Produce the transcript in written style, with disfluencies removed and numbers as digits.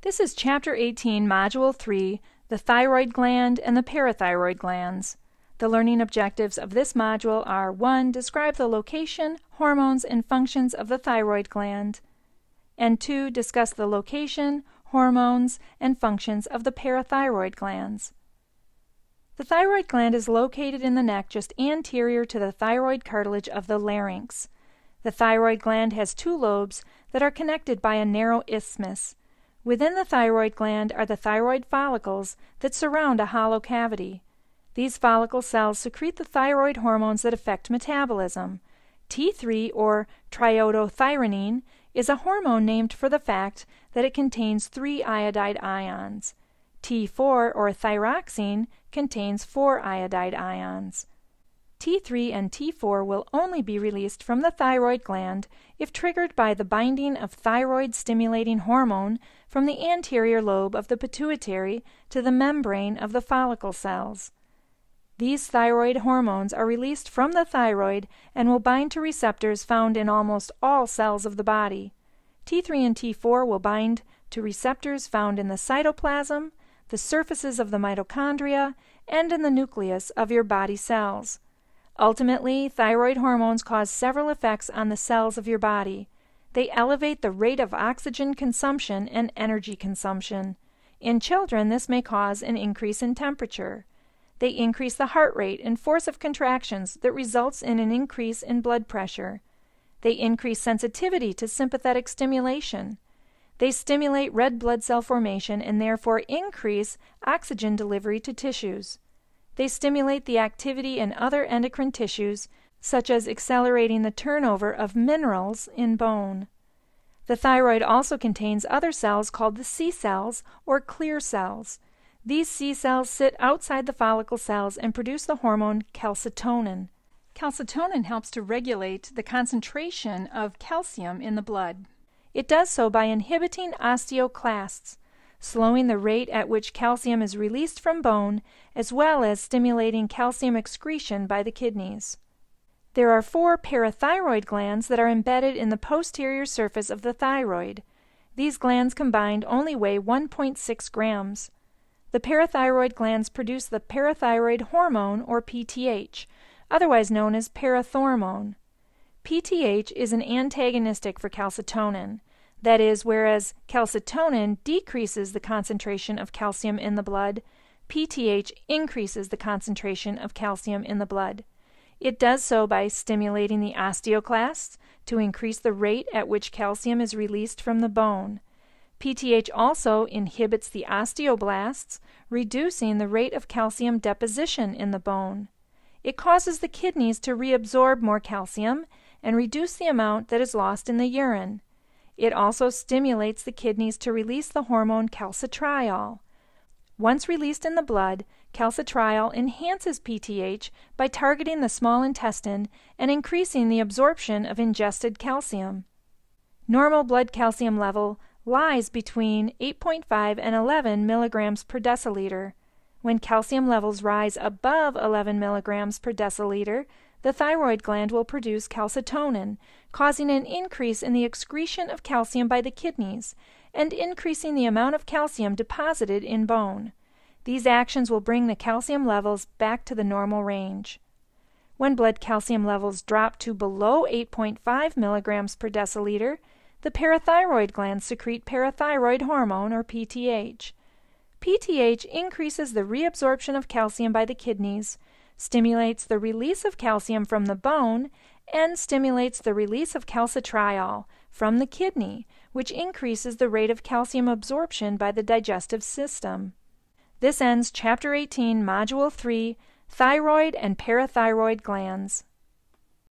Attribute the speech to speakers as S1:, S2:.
S1: This is Chapter 18, Module 3, the thyroid gland and the parathyroid glands. The learning objectives of this module are 1. Describe the location, hormones, and functions of the thyroid gland, and 2. Discuss the location, hormones, and functions of the parathyroid glands. The thyroid gland is located in the neck just anterior to the thyroid cartilage of the larynx. The thyroid gland has two lobes that are connected by a narrow isthmus. Within the thyroid gland are the thyroid follicles that surround a hollow cavity. These follicle cells secrete the thyroid hormones that affect metabolism. T3, or triiodothyronine, is a hormone named for the fact that it contains 3 iodide ions. T4, or thyroxine, contains 4 iodide ions. T3 and T4 will only be released from the thyroid gland if triggered by the binding of thyroid-stimulating hormone from the anterior lobe of the pituitary to the membrane of the follicle cells. These thyroid hormones are released from the thyroid and will bind to receptors found in almost all cells of the body. T3 and T4 will bind to receptors found in the cytoplasm, the surfaces of the mitochondria, and in the nucleus of your body cells. Ultimately, thyroid hormones cause several effects on the cells of your body. They elevate the rate of oxygen consumption and energy consumption. In children, this may cause an increase in temperature. They increase the heart rate and force of contractions that results in an increase in blood pressure. They increase sensitivity to sympathetic stimulation. They stimulate red blood cell formation and therefore increase oxygen delivery to tissues. They stimulate the activity in other endocrine tissues, such as accelerating the turnover of minerals in bone. The thyroid also contains other cells called the C cells, or clear cells. These C cells sit outside the follicle cells and produce the hormone calcitonin. Calcitonin helps to regulate the concentration of calcium in the blood. It does so by inhibiting osteoclasts, slowing the rate at which calcium is released from bone, as well as stimulating calcium excretion by the kidneys. There are 4 parathyroid glands that are embedded in the posterior surface of the thyroid. These glands combined only weigh 1.6 grams. The parathyroid glands produce the parathyroid hormone, or PTH, otherwise known as parathormone. PTH is an antagonistic for calcitonin. That is, whereas calcitonin decreases the concentration of calcium in the blood, PTH increases the concentration of calcium in the blood. It does so by stimulating the osteoclasts to increase the rate at which calcium is released from the bone. PTH also inhibits the osteoblasts, reducing the rate of calcium deposition in the bone. It causes the kidneys to reabsorb more calcium and reduce the amount that is lost in the urine. It also stimulates the kidneys to release the hormone calcitriol. Once released in the blood, calcitriol enhances PTH by targeting the small intestine and increasing the absorption of ingested calcium. Normal blood calcium level lies between 8.5 and 11 milligrams per deciliter. When calcium levels rise above 11 milligrams per deciliter, the thyroid gland will produce calcitonin, causing an increase in the excretion of calcium by the kidneys and increasing the amount of calcium deposited in bone. These actions will bring the calcium levels back to the normal range. When blood calcium levels drop to below 8.5 milligrams per deciliter, the parathyroid glands secrete parathyroid hormone, or PTH. PTH increases the reabsorption of calcium by the kidneys, stimulates the release of calcium from the bone, and stimulates the release of calcitriol from the kidney, which increases the rate of calcium absorption by the digestive system. This ends Chapter 18, Module 3, Thyroid and Parathyroid Glands.